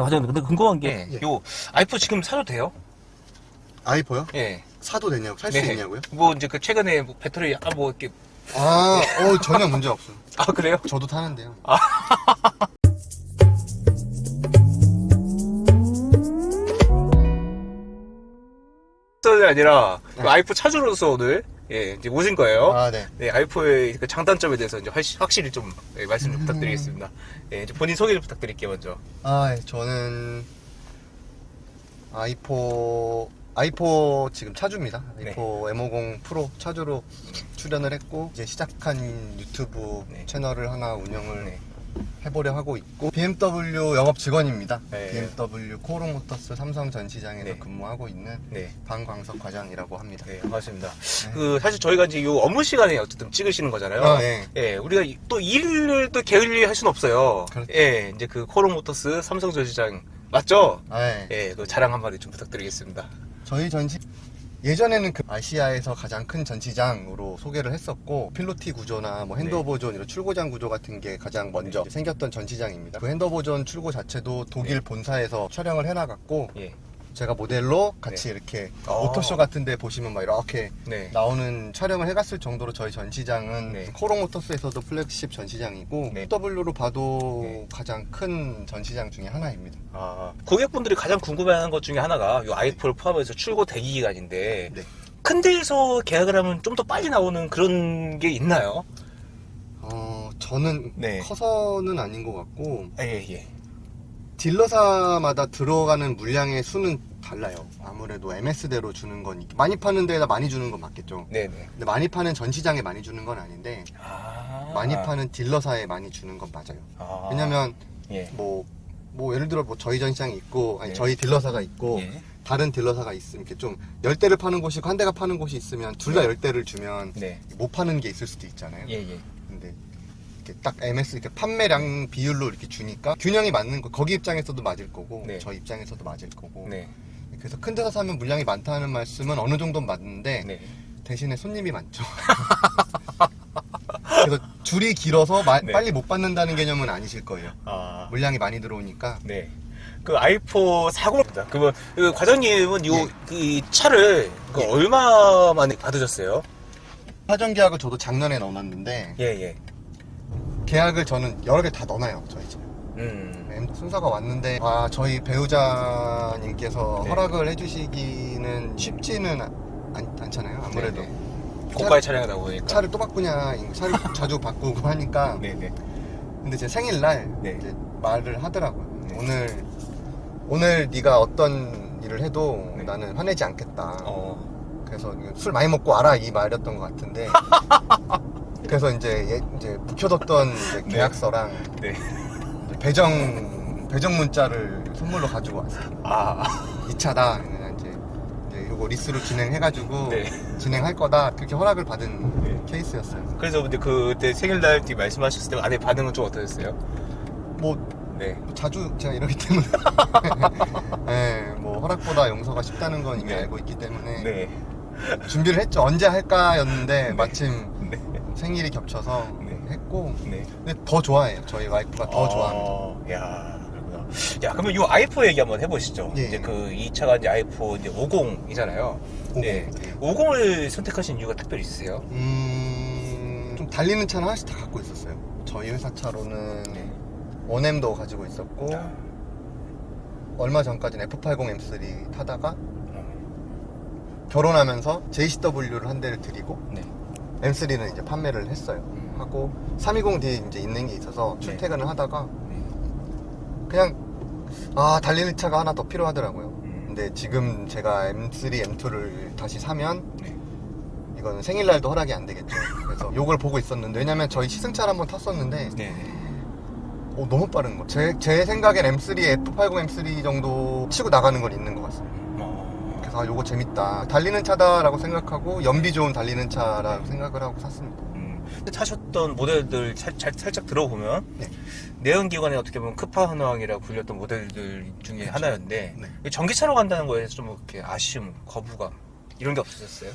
과장님, 근데 궁금한 게, 예. 요, 아이폰 지금 사도 돼요? 아이포요? 예. 사도 되냐고? 살 수 있냐고요? 뭐, 이제 그 최근에 뭐 배터리, 뭐, 이렇게. 전혀 문제 없어요. 아, 그래요? 저도 타는데요. 이 아니라, 그 아이폰 차주로서 오늘, 예, 이제 오신 거예요. 네. 네, 아이폰의 그 장단점에 대해서 이제 확실히 좀 말씀 좀 부탁드리겠습니다. 예, 이제 본인 소개를 부탁드릴게요, 먼저. 저는 아이포 지금 차주입니다. 아이포 M50 프로 차주로 출연을 했고, 이제 시작한 유튜브 네. 채널을 하나 운영을 네. 해보려 하고 있고, BMW 영업 직원입니다. 네. BMW 코오롱 모터스 삼성 전시장에서 네. 근무하고 있는 네. 방광석 과장이라고 합니다. 네, 반갑습니다. 그, 사실 저희가 이제 요 업무 시간에 어쨌든 찍으시는 거잖아요. 네. 예, 우리가 또 일을 또 게을리 할 수는 없어요. 그렇죠. 예, 이제 그 코오롱 모터스 삼성 전시장 맞죠? 네. 예, 그 자랑 한마디 좀 부탁드리겠습니다. 저희 예전에는 그 아시아에서 가장 큰 전시장으로 소개를 했었고, 필로티 구조나 뭐 핸드오버존 이런 출고장 구조 같은 게 가장 먼저 생겼던 전시장입니다. 그 핸드오버존 출고 자체도 독일 본사에서 촬영을 해나갔고, 예. 제가 모델로 같이 이렇게 어. 오토쇼 같은 데 보시면 막 이렇게 네. 나오는 촬영을 해갔을 정도로 저희 전시장은 네. 코오롱 모터스에서도 플래그십 전시장이고, 네. W로 봐도 네. 가장 큰 전시장 중에 하나입니다. 고객분들이 가장 궁금해하는 것 중에 하나가 요 아이폰을 포함해서 출고 대기 기간인데 네. 큰 데에서 계약을 하면 좀 더 빨리 나오는 그런 게 있나요? 저는 네. 커서는 아닌 것 같고, 예. 딜러사마다 들어가는 물량의 수는 달라요. 아무래도 MS대로 주는 건 많이 파는 데에다 많이 주는 건 맞겠죠. 네네. 근데 많이 파는 전시장에 많이 주는 건 아닌데, 많이 파는 딜러사에 많이 주는 건 맞아요. 왜냐면 예. 뭐 예를 들어 뭐 저희 전시장이 있고, 아니 예. 저희 딜러사가 있고, 예. 다른 딜러사가 있으면 이렇게 좀 10대를 파는 곳이고 한 대가 파는 곳이 있으면 둘 다 네. 10대를 주면 네. 못 파는 게 있을 수도 있잖아요. 예. 근데 이렇게 딱 MS 이렇게 판매량 비율로 이렇게 주니까 균형이 맞는 거, 거기 입장에서도 맞을 거고, 네. 저희 입장에서도 맞을 거고. 네. 그래서 큰 데서 사면 물량이 많다는 말씀은 어느 정도는 맞는데, 네. 대신에 손님이 많죠. 그래서 줄이 길어서 네. 빨리 못 받는다는 개념은 아니실 거예요. 물량이 많이 들어오니까. 네. 그 아이폰 40입니다. 그 과장님은 이 차를 예. 얼마 만에 받으셨어요? 사전 계약을 저도 작년에 넣어놨는데, 예. 계약을 저는 여러 개 다 넣어놔요, 저희 집. 순서가 왔는데, 저희 배우자님께서 네. 허락을 해주시기는 쉽지는 않잖아요. 아무래도. 네네. 고가의 차량이 나오니까. 차를 또 바꾸냐, 차를 자주 바꾸고 하니까. 네네. 근데 제 생일날 네. 이제 말을 하더라고요. 네. 오늘 네가 어떤 일을 해도 네. 나는 화내지 않겠다. 그래서 술 많이 먹고 와라 이 말이었던 것 같은데. 그래서 이제 묵혀뒀던 이제 계약서랑 네. 이제 배정 문자를 선물로 가지고 왔어요. 이 차다. 그냥 이제 요거 리스로 진행해가지고 네. 진행할 거다. 그렇게 허락을 받은 네. 케이스였어요. 그래서 근데 그때 생일날 말씀하셨을 때 아내 반응은 좀 어떠셨어요? 네. 자주 제가 이러기 때문에 네, 허락보다 용서가 쉽다는 건 이미 네. 알고 있기 때문에 네. 준비를 했죠. 언제 할까였는데 네. 마침 네. 생일이 겹쳐서 네. 했고, 네. 근데 더 좋아해요. 저희 와이프가 더 좋아합니다. 야, 그렇구나. 야, 그러면 이 아이폰 얘기 한번 해보시죠. 예. 이제 이 차가 이제 아이폰 이제 50이잖아요. 50. 네. 50을 선택하신 이유가 특별히 있으세요? 좀 달리는 차는 하나씩 다 갖고 있었어요. 저희 회사 차로는 네. 원엠도 가지고 있었고, 얼마 전까지는 F80 M3 타다가 결혼하면서 JCW를 한 대를 드리고, 네. M3는 이제 판매를 했어요. 하고 320D 이제 있는 게 있어서 출퇴근을 하다가 그냥 달리는 차가 하나 더 필요하더라고요. 근데 지금 제가 M3, M2를 다시 사면 이거는 생일날도 허락이 안 되겠죠. 그래서 요걸 보고 있었는데, 왜냐면 저희 시승차를 한번 탔었는데 너무 빠른 거. 제 생각엔 M3, F80 M3 정도 치고 나가는 건 있는 것 같습니다. 그래서 요거 재밌다, 달리는 차다라고 생각하고 연비 좋은 달리는 차라고 생각을 하고 샀습니다. 타셨던 모델들 살짝 들어보면 내연기관에 어떻게 보면 급파한왕이라고 불렸던 모델들 중에 그쵸. 하나였는데 전기차로 간다는 거에 좀 이렇게 아쉬움, 거부감 이런 게 없으셨어요?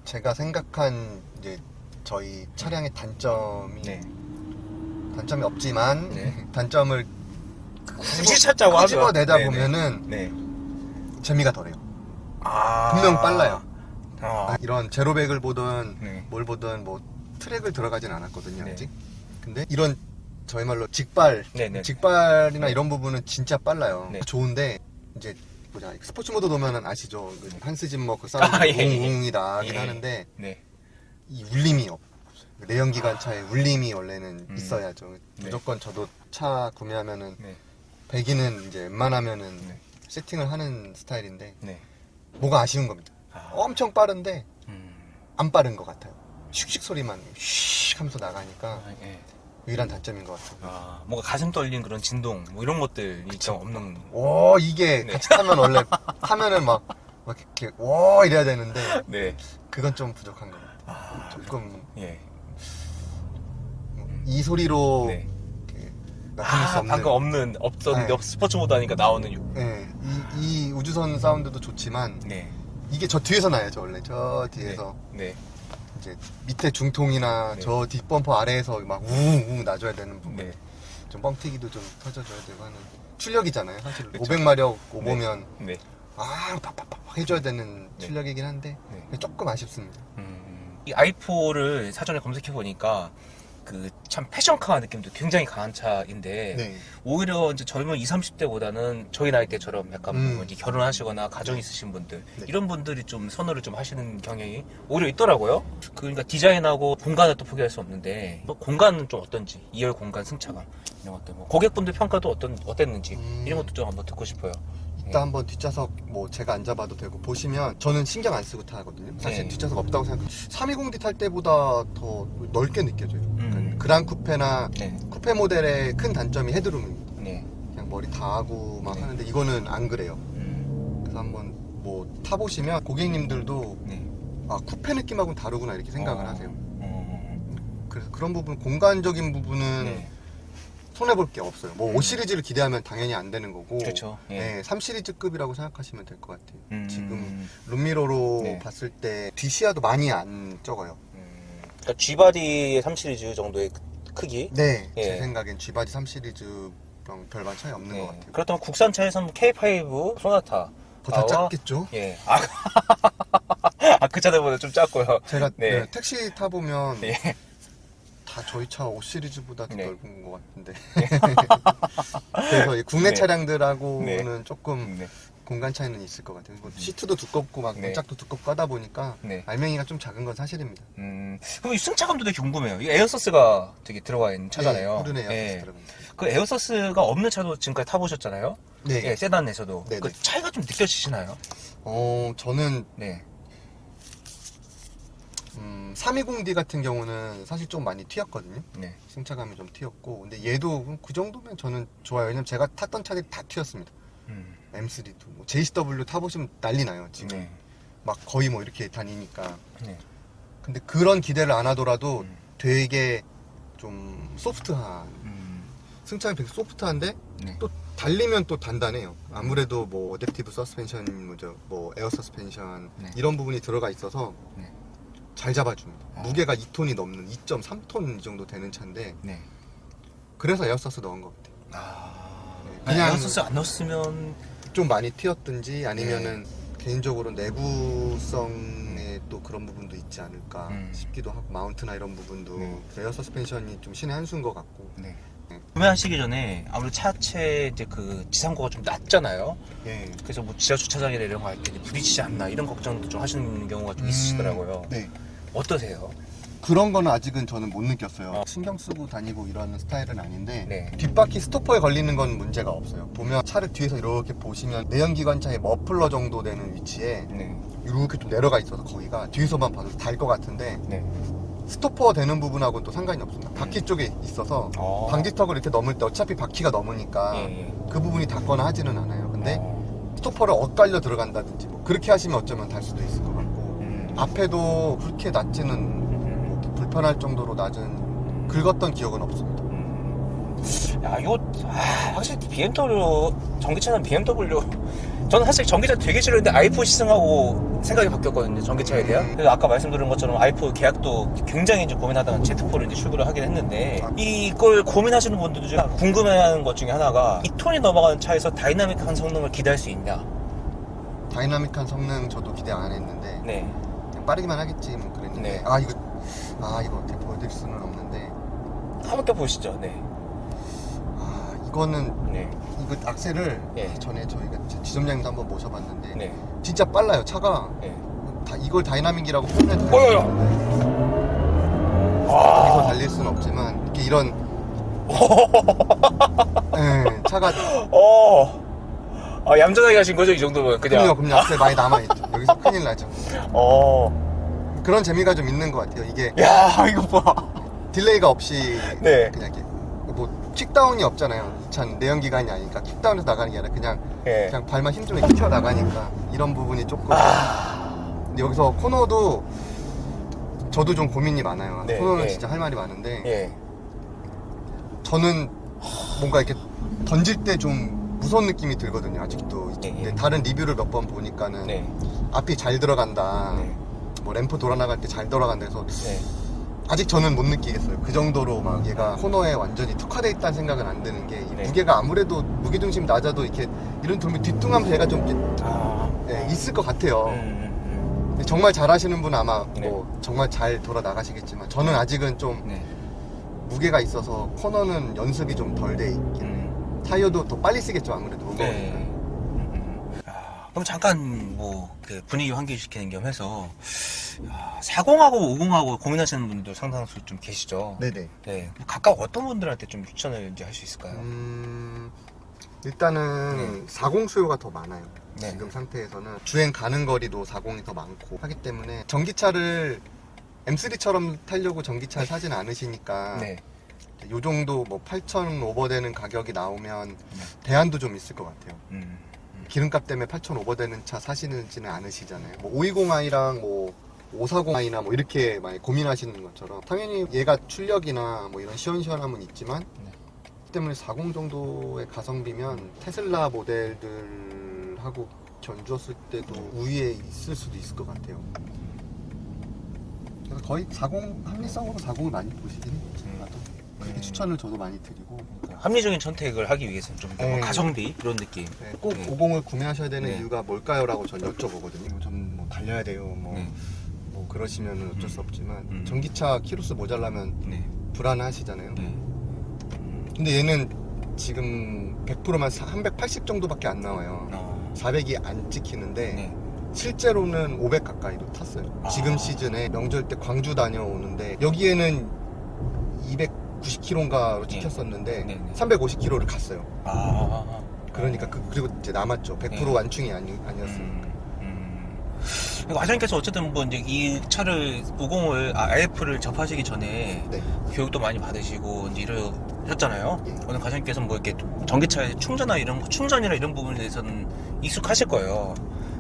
제가 생각한 이제 저희 차량의 단점이 단점이 없지만 단점을 굳이 찾자고 하면 끄집어내다 네네. 보면은 네. 재미가 덜해요. 아. 분명 빨라요. 아. 이런 제로백을 보든 네. 뭘 보든 뭐 트랙을 들어가진 않았거든요 네. 아직. 근데 이런 저희 말로 직발이나 네. 이런 부분은 진짜 빨라요. 네. 좋은데 이제 뭐냐 스포츠 모드 놓으면 아시죠? 그 한스 짐머 그 사운드 아, 예, 예. 웅웅이 나긴 예. 하는데 네. 이 울림이 없어요. 내연기관차에 울림이 원래는 있어야죠. 네. 무조건 저도 차 구매하면은 네. 배기는 이제 웬만하면은 네. 세팅을 하는 스타일인데 네. 뭐가 아쉬운 겁니다. 아. 엄청 빠른데 음. 안 빠른 것 같아요. 슉슉 소리만 슉 하면서 나가니까 아, 예. 유일한 단점인 것 같아요. 아, 뭔가 가슴 떨린 그런 진동 뭐 이런 것들이 좀 없는. 오 이게 네. 같이 타면 원래 타면은 막 이렇게 오 이래야 되는데 네. 그건 좀 부족한 것 같아요. 아, 조금 예. 이 소리로 네. 나타낼 수 아, 없는 방금 없었는데 네. 스포츠 모드 하니까 나오는 네, 이 우주선 사운드도 좋지만 네. 이게 저 뒤에서 나야죠 원래 저 뒤에서 네. 이제 밑에 중통이나 네. 저 뒷범퍼 아래에서 막 우웅 놔줘야 되는 부분 네. 좀 뻥튀기도 좀 터져줘야 되고 하는 출력이잖아요 사실 그쵸. 500마력 오보면 네. 아 팍팍팍 해줘야 되는 네. 출력이긴 한데 네. 조금 아쉽습니다. 이 i4를 사전에 검색해 보니까 그 참 패션카 느낌도 굉장히 강한 차인데 네. 오히려 이제 젊은 20, 30대보다는 저희 나이 때처럼 약간 뭐 이제 결혼하시거나 가정 있으신 분들 네. 이런 분들이 좀 선호를 좀 하시는 경향이 오히려 있더라고요. 그러니까 디자인하고 공간을 또 포기할 수 없는데 뭐 공간은 좀 어떤지 2열 공간 승차감 이런 것들 뭐 고객분들 평가도 어땠는지 이런 것도 좀 한번 듣고 싶어요. 이따 한번 뒷좌석 뭐 제가 앉아봐도 되고 보시면 저는 신경 안 쓰고 타거든요. 사실 네. 뒷좌석 없다고 생각해요. 320D 탈 때보다 더 넓게 느껴져요. 그러니까 그랑 쿠페나 네. 쿠페 모델의 큰 단점이 헤드룸입니다. 네. 그냥 머리 다 하고 막 네. 하는데 이거는 안 그래요. 그래서 한번 뭐 타보시면 고객님들도 네. 아 쿠페 느낌하고는 다르구나 이렇게 생각을 어. 하세요. 그래서 그런 부분 공간적인 부분은 네. 손해볼 게 없어요. 뭐 5 시리즈를 기대하면 당연히 안 되는 거고 그렇죠. 예. 네, 3 시리즈급이라고 생각하시면 될 것 같아요. 지금 음. 룸미러로 네. 봤을 때 뒷시야도 많이 안 적어요. 그러니까 G바디의 3시리즈 정도의 크기. 네, 예. 제 생각엔 G바디 3 시리즈랑 별반 차이 없는 것 같아요. 그렇다면 국산차에서는 K5 소나타 더 작겠죠? 예. 그 차들보다 좀 작고요. 제가 네. 네, 택시 타보면 예. 다 저희 차 5 시리즈보다 더 네. 넓은 것 같은데. 그래서 이 국내 네. 차량들하고는 네. 조금 네. 공간 차이는 있을 것 같아요. 뭐 시트도 두껍고 막 네. 문짝도 두껍고 하다 보니까 네. 알맹이가 좀 작은 건 사실입니다. 그럼 이 승차감도 되게 궁금해요. 이 에어서스가 되게 들어가 있는 차잖아요. 네, 후륜에 예. 들어간 차. 그 에어서스가 없는 차도 지금까지 타보셨잖아요. 네. 예, 세단에서도. 네, 그 네. 차이가 좀 느껴지시나요? 저는 네. 320D 같은 경우는 사실 좀 많이 튀었거든요. 네. 승차감이 좀 튀었고, 근데 얘도 그 정도면 저는 좋아요. 왜냐면 제가 탔던 차들이 다 튀었습니다. M3도 뭐 JCW 타보시면 난리 나요. 지금 네. 막 거의 뭐 이렇게 다니니까. 네. 근데 그런 기대를 안 하더라도 음. 되게 좀 소프트한 음. 승차감이 되게 소프트한데 네. 또 달리면 또 단단해요. 아무래도 뭐 어댑티브 서스펜션, 뭐 에어 서스펜션 네. 이런 부분이 들어가 있어서 네. 잘 잡아줍니다. 아. 무게가 2톤이 넘는 2.3톤 이 정도 되는 차인데 네. 그래서 에어서스 넣은 것 같아요. 네. 그냥- 에어서스 안 넣었으면 좀 많이 튀었든지 아니면은 네. 개인적으로 내구성에 또 그런 부분도 있지 않을까 싶기도 하고 마운트나 이런 부분도 네. 에어 서스펜션이 좀 신의 한 수인 것 같고 네. 구매하시기 전에 아무래도 차체 이제 그 지상고가 좀 낮잖아요. 예. 그래서 뭐 지하 주차장이나 이런 거 할 때 부딪히지 않나 이런 걱정도 좀 하시는 경우가 좀 있으시더라고요. 네. 어떠세요? 그런 거는 아직은 저는 못 느꼈어요. 어. 신경 쓰고 다니고 이런 스타일은 아닌데 네. 뒷바퀴 스토퍼에 걸리는 건 문제가 없어요. 보면 차를 뒤에서 이렇게 보시면 내연기관차의 머플러 정도 되는 위치에 네. 이렇게 좀 내려가 있어서 거기가 뒤에서만 봐도 달 것 같은데 네. 스토퍼 되는 부분하고는 또 상관이 없습니다. 바퀴 쪽에 있어서 방지턱을 이렇게 넘을 때 어차피 바퀴가 넘으니까 예. 그 부분이 닿거나 하지는 않아요. 근데 스토퍼를 엇갈려 들어간다든지 뭐 그렇게 하시면 어쩌면 달 수도 있을 것 같고 앞에도 그렇게 낮지는 뭐 불편할 정도로 낮은 긁었던 기억은 없습니다. 야, 이거 확실히 BMW 전기차는 BMW 저는 사실 전기차 되게 싫었는데 i4 시승하고 생각이 바뀌었거든요. 전기차에 대한. 그래서 아까 말씀드린 것처럼 i4 계약도 굉장히 이제 고민하다가 Z4로 이제 출고를 하긴 했는데 이걸 고민하시는 분들도 좀 궁금해하는 것 중에 하나가 2톤이 넘어가는 차에서 다이나믹한 성능을 기대할 수 있냐. 다이나믹한 성능 저도 기대 안 했는데 네. 그냥 빠르기만 하겠지 뭐 그랬는데 네. 이거 어떻게 보여드릴 수는 없는데 한번 껴보시죠. 네. 이거는 네. 이거 악셀을 네. 전에 저희가 지점장님도 한번 모셔봤는데 네. 진짜 빨라요 차가. 네. 이걸 다이나믹이라고 표현해도 어여여! 여기서 달릴 수는 없지만 이렇게 이런 네, 차가 얌전하게 하신 거죠? 이 정도면 그냥. 그럼요 악셀 많이 남아있죠. 여기서 큰일 나죠. 그런 재미가 좀 있는 것 같아요. 이게 야, 이거 봐. 딜레이가 없이 네. 그냥 이렇게 뭐 킥다운이 없잖아요. 이 차는 내연기관이 아니니까 킥다운해서 나가는 게 아니라 네. 그냥 발만 힘주면 튀어 나가니까 이런 부분이 조금. 근데 여기서 코너도 저도 좀 고민이 많아요. 네, 코너는 네. 진짜 할 말이 많은데 예. 저는 뭔가 이렇게 던질 때 좀 무서운 느낌이 들거든요. 아직도. 네, 근데 네. 다른 리뷰를 몇 번 보니까는 네. 앞이 잘 들어간다. 네. 뭐 램프 돌아 나갈 때 잘 돌아간다 해서 네. 아직 저는 못 느끼겠어요. 그 정도로 막 얘가 코너에 완전히 특화돼 있다는 생각은 안 드는 게 이 네. 무게가 아무래도 무게중심 낮아도 이렇게 이런 돌면 뒤뚱하면 얘가 좀 이렇게 있을 것 같아요. 근데 정말 잘하시는 분 아마 네. 뭐 정말 잘 돌아 나가시겠지만 저는 아직은 좀 네. 무게가 있어서 코너는 연습이 좀 덜 돼 있긴. 타이어도 더 빨리 쓰겠죠 아무래도 무거우니까. 네. 그럼 잠깐 그 분위기 환기시키는 겸 해서 40하고 50하고 고민하시는 분들 상당수 좀 계시죠. 네네. 네. 각각 어떤 분들한테 좀 추천을 이제 할 수 있을까요? 일단은 40 수요가 더 많아요. 네. 지금 상태에서는 주행 가는 거리도 40이 더 많고 하기 때문에 전기차를 M3처럼 타려고 전기차를 사진 않으시니까 네. 요 정도 뭐 8,000 오버되는 가격이 나오면 대안도 좀 있을 것 같아요. 기름값 때문에 8,000 오버되는 차 사시는지는 않으시잖아요. 뭐 520i랑 뭐 540i나 뭐 이렇게 많이 고민하시는 것처럼 당연히 얘가 출력이나 뭐 이런 시원시원함은 있지만 그 때문에 40 정도의 가성비면 테슬라 모델들하고 견주었을 때도 우위에 있을 수도 있을 것 같아요. 그래서 거의 40 합리성으로 40을 많이 보시긴 해요. 그렇게 추천을 저도 많이 드리고 합리적인 선택을 하기 위해서는 좀 네. 가성비 이런 느낌. 네, 꼭 네. 50을 구매하셔야 되는 네. 이유가 뭘까요?라고 전 여쭤보거든요. 좀 뭐 달려야 돼요. 뭐, 네. 뭐 그러시면 어쩔 수 없지만 음. 전기차 키로수 모자라면 네. 불안하시잖아요. 네. 근데 얘는 지금 100%만 380 정도밖에 안 나와요. 400이 안 찍히는데 네. 실제로는 500 가까이도 탔어요. 지금 시즌에 명절 때 광주 다녀오는데 여기에는 290km인가로 찍혔었는데 네, 네. 350km를 갔어요. 그러니까 그리고 이제 남았죠. 100% 네. 완충이 아니었으니까. 과장님께서 어쨌든 뭐 이제 이 차를 50을 IF를 접하시기 전에 네. 교육도 많이 받으시고 이제 이러셨잖아요. 예. 오늘 과장님께서 뭐 이렇게 전기차의 충전이나 이런 부분에 대해서는 익숙하실 거예요.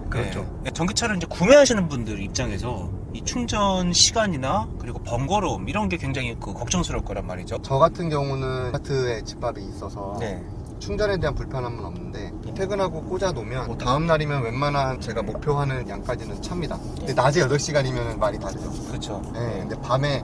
그렇죠. 네. 전기차를 이제 구매하시는 분들 입장에서 이 충전 시간이나 그리고 번거로움 이런 게 굉장히 걱정스러울 거란 말이죠. 저 같은 경우는 아파트에 집밥이 있어서 네. 충전에 대한 불편함은 없는데 퇴근하고 꽂아 놓으면 뭐 다음 날이면 웬만한 제가 목표하는 양까지는 찹니다. 근데 낮에 8시간이면 말이 다르죠. 그렇죠. 네, 근데 밤에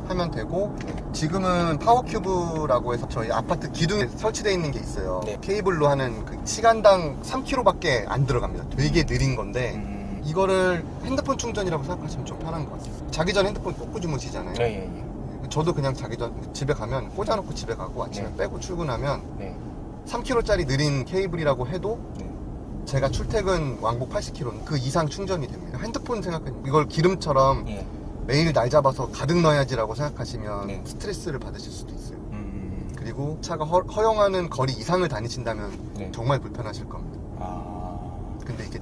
하면 되고 지금은 파워큐브라고 해서 저희 아파트 기둥에 설치되어 있는 게 있어요. 네. 케이블로 하는 그 시간당 3km밖에 안 들어갑니다. 되게 느린 건데 이거를 핸드폰 충전이라고 생각하시면 좀 편한 것 같아요. 자기 전 핸드폰 꽂고 주무시잖아요. 예. 저도 그냥 자기 전 집에 가면 꽂아놓고 집에 가고 아침에 네. 빼고 출근하면 네. 3km짜리 느린 케이블이라고 해도 네. 제가 출퇴근 왕복 80km 그 이상 충전이 됩니다. 핸드폰 생각하면 이걸 기름처럼 예. 매일 날 잡아서 가득 넣어야지라고 생각하시면 네. 스트레스를 받으실 수도 있어요. 그리고 차가 허용하는 거리 이상을 다니신다면 네. 정말 불편하실 겁니다. 근데 이게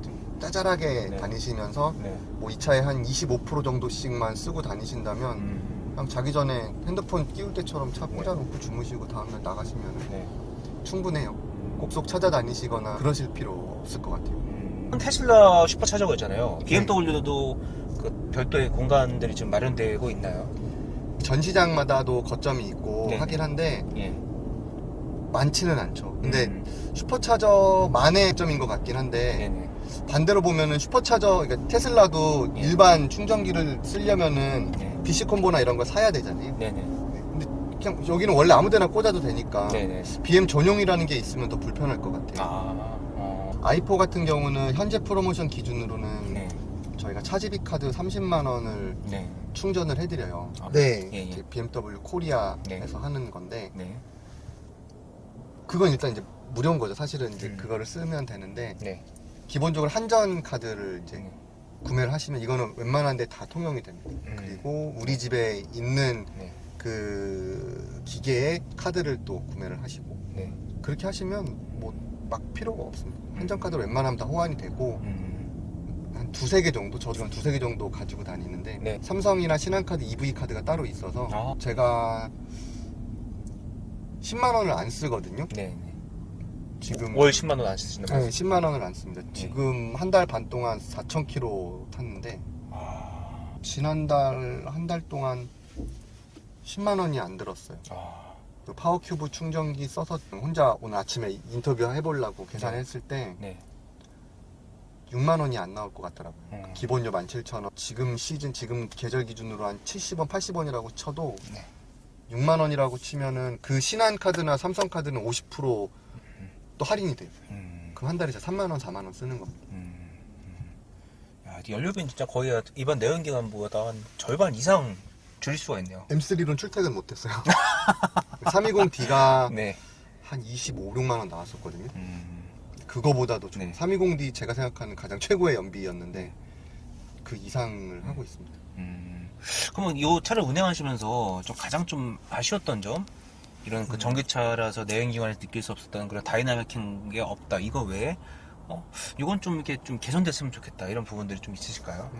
좀 짜잘하게 네. 다니시면서 네. 뭐 이 차에 한 25% 정도씩만 쓰고 다니신다면 그냥 자기 전에 핸드폰 끼울 때처럼 차 꽂아놓고 주무시고 다음날 나가시면 네. 충분해요. 꼭속 찾아다니시거나 그러실 필요 없을 것 같아요. 테슬라 슈퍼차저가 있잖아요. BMW도 그 별도의 공간들이 좀 마련되고 있나요? 전 시장마다도 거점이 있고 네. 하긴 한데 예. 많지는 않죠. 근데 슈퍼차저만의 점인 것 같긴 한데 네네. 반대로 보면은 슈퍼차저, 그러니까 테슬라도 네. 일반 충전기를 쓰려면은 네. BC 콤보나 이런 걸 사야 되잖아요. 네네. 근데 그냥 여기는 원래 아무데나 꽂아도 되니까 네네. BM 전용이라는 게 있으면 더 불편할 것 같아요. i4 같은 경우는 현재 프로모션 기준으로는 네. 저희가 차지비 카드 30만 원을 네. 충전을 해드려요. 아, 네, 예, 예. 이제 BMW 코리아에서 네. 하는 건데 네. 그건 일단 이제 무료인 거죠. 사실은 이제 음. 그거를 쓰면 되는데 네. 기본적으로 한전 카드를 이제 네. 구매를 하시면 이거는 웬만한 데 다 통용이 됩니다. 그리고 우리 집에 있는 네. 그 기계에 카드를 또 구매를 하시고 네. 그렇게 하시면 뭐 막 필요가 없습니다. 한전 카드로 웬만하면 다 호환이 되고 한 두세 개 정도, 저도 한 두세 개 정도 가지고 다니는데 네. 삼성이나 신한카드 EV 카드가 따로 있어서 아. 제가 10만 원을 안 쓰거든요. 네. 지금 월 10만 원 안 쓰시는 네, 거예요? 10만 원을 안 씁니다. 지금 한 달 반 동안 4,000km 탔는데 지난달 한 달 동안 10만 원이 안 들었어요. 그 파워큐브 충전기 써서 혼자 오늘 아침에 인터뷰 해보려고 계산했을 때 네. 6만 원이 안 나올 것 같더라고요. 기본료 17,000원. 지금 시즌, 지금 계절 기준으로 한 70원, 80원이라고 쳐도 네. 6만 원이라고 치면은 그 신한카드나 삼성카드는 50%또 할인이 돼요. 그럼 한 달에 3만 원, 4만 원 쓰는 겁니다. 야, 연료비는 진짜 거의 이번 내연기관보다 한 절반 이상 줄일 수가 있네요. M3로는 출퇴근 못했어요. 320D가 네. 한 25, 6만 원 나왔었거든요. 그거보다도 좀 네. 320D 제가 생각하는 가장 최고의 연비였는데 그 이상을 하고 있습니다. 그러면 이 차를 운행하시면서 좀 가장 좀 아쉬웠던 점? 이런 그 전기차라서 내연기관에서 느낄 수 없었던 그런 다이나믹한 게 없다. 이거 외에 이건 좀 이렇게 좀 개선됐으면 좋겠다. 이런 부분들이 좀 있으실까요?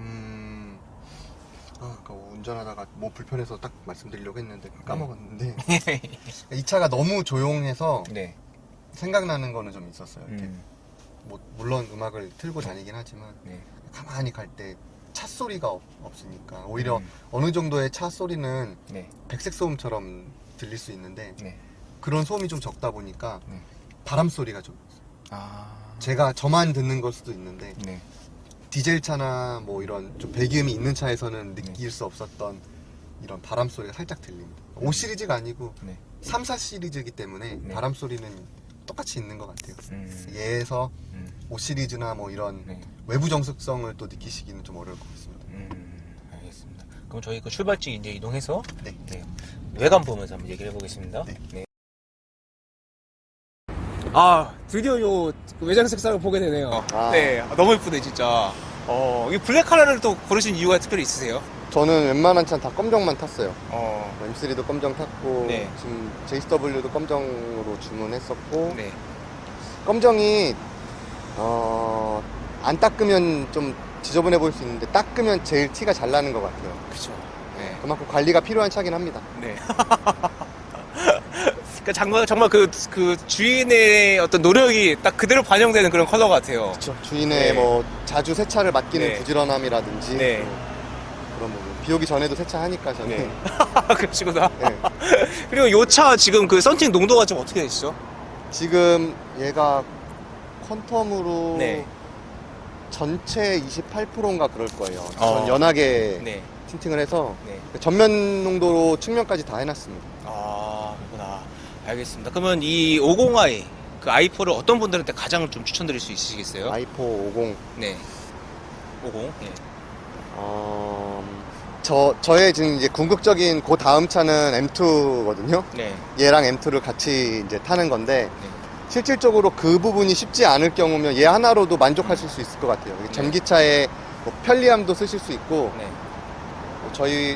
아까 운전하다가 뭐 불편해서 딱 말씀드리려고 했는데 까먹었는데 이 차가 너무 조용해서 네. 생각나는 거는 좀 있었어요. 이렇게 음. 뭐 물론 음악을 틀고 다니긴 하지만 네. 가만히 갈 때 차 소리가 없으니까 오히려 음. 어느 정도의 차 소리는 네. 백색 소음처럼 들릴 수 있는데 네. 그런 소음이 좀 적다 보니까 네. 바람 소리가 좀 있어요. 아. 제가 저만 듣는 걸 수도 있는데 네. 디젤 차나 뭐 이런 좀 배기음이 있는 차에서는 네. 느낄 수 없었던 이런 바람 소리가 살짝 들립니다. 5 시리즈가 아니고 네. 3, 4 시리즈이기 때문에 네. 바람 소리는 똑같이 있는 것 같아요. 얘에서 얘에서 5 시리즈나 뭐 이런 네. 외부 정숙성을 또 느끼시기는 좀 어려울 것 같습니다. 알겠습니다. 그럼 저희 그 출발지 이제 이동해서 네. 네. 외관 보면서 한번 얘기를 해보겠습니다. 네. 네. 아, 드디어 요 외장 색상을 보게 되네요. 네, 너무 예쁘네 진짜. 이 블랙 컬러를 또 고르신 이유가 특별히 있으세요? 저는 웬만한 차는 다 검정만 tas어요. 어, M3도 검정 탔고 네. 지금 JSW도 검정으로 주문했었고 네. 검정이 안 닦으면 좀 지저분해 보일 수 있는데 닦으면 제일 티가 잘 나는 것 같아요. 그렇죠. 네. 그만큼 관리가 필요한 차긴 합니다. 네. 그러니까 정말 그 주인의 어떤 노력이 딱 그대로 반영되는 그런 컬러 같아요. 그렇죠. 주인의 네. 뭐 자주 세차를 맡기는 네. 부지런함이라든지 네. 또 그런 부분. 비 오기 전에도 세차하니까 저는. 네. 그러시구나. 네. 그리고 이 차 지금 그 썬팅 농도가 좀 어떻게 되시죠? 지금 얘가 퀀텀으로 네. 전체 28%인가 그럴 거예요. 어. 전 연하게 네. 틴팅을 해서 네. 전면 농도로 측면까지 다 해놨습니다. 아, 그렇구나. 알겠습니다. 그러면 이 50i 그 i4를 어떤 분들한테 가장 좀 추천드릴 수 있으시겠어요? i4 50. 네. 50. 네. 저의 지금 이제 궁극적인 그 다음 차는 M2거든요. 네. 얘랑 M2를 같이 이제 타는 건데 네. 실질적으로 그 부분이 쉽지 않을 경우면 얘 하나로도 만족하실 수 있을 것 같아요. 네. 전기차의 뭐 편리함도 쓰실 수 있고 네.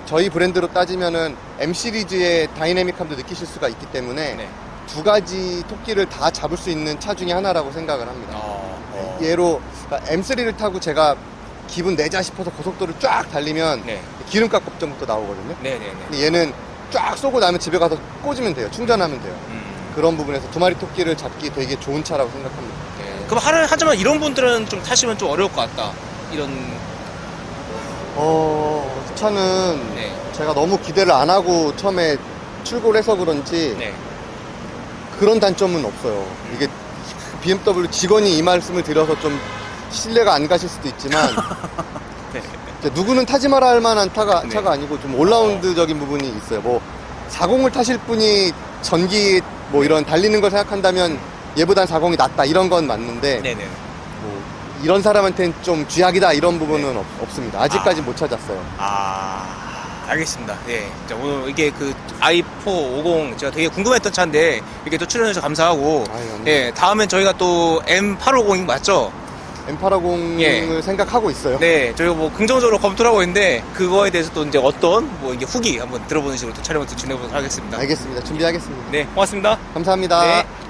저희 브랜드로 따지면은 M 시리즈의 다이내믹함도 느끼실 수가 있기 때문에 네. 두 가지 토끼를 다 잡을 수 있는 차 중에 하나라고 생각을 합니다. 얘로 그러니까 M3를 타고 제가 기분 내자 싶어서 고속도로 쫙 달리면 네. 기름값 걱정부터 나오거든요. 네네네. 근데 얘는 쫙 쏘고 나면 집에 가서 꽂으면 돼요. 충전하면 돼요. 그런 부분에서 두 마리 토끼를 잡기 되게 좋은 차라고 생각합니다. 네. 그럼 하지만 이런 분들은 좀 타시면 좀 어려울 것 같다. 이런. 그 차는 네. 제가 너무 기대를 안 하고 처음에 출고를 해서 그런지 네. 그런 단점은 없어요. 이게 BMW 직원이 이 말씀을 드려서 좀 신뢰가 안 가실 수도 있지만 네. 이제 누구는 타지 마라 할 만한 네. 차가 아니고 좀 올라운드적인 부분이 있어요. 뭐 40을 타실 분이 전기 뭐 이런 달리는 걸 생각한다면 얘보단 40이 낫다 이런 건 맞는데 네네. 뭐 이런 사람한테는 좀 쥐약이다 이런 부분은 없습니다. 아직까지 못 찾았어요. 알겠습니다. 예. 자, 오늘 이게 그 i4 50 제가 되게 궁금했던 차인데 이렇게 또 출연해주셔서 감사하고 아유, 예, 다음엔 저희가 또 M850 맞죠? M850을 예. 생각하고 있어요. 네, 저희가 뭐 긍정적으로 검토를 하고 있는데 그거에 대해서 또 이제 어떤 뭐 이게 후기 한번 들어보는 식으로 또 촬영을 또 진행해보도록 하겠습니다. 알겠습니다. 준비하겠습니다. 네, 고맙습니다. 감사합니다. 네.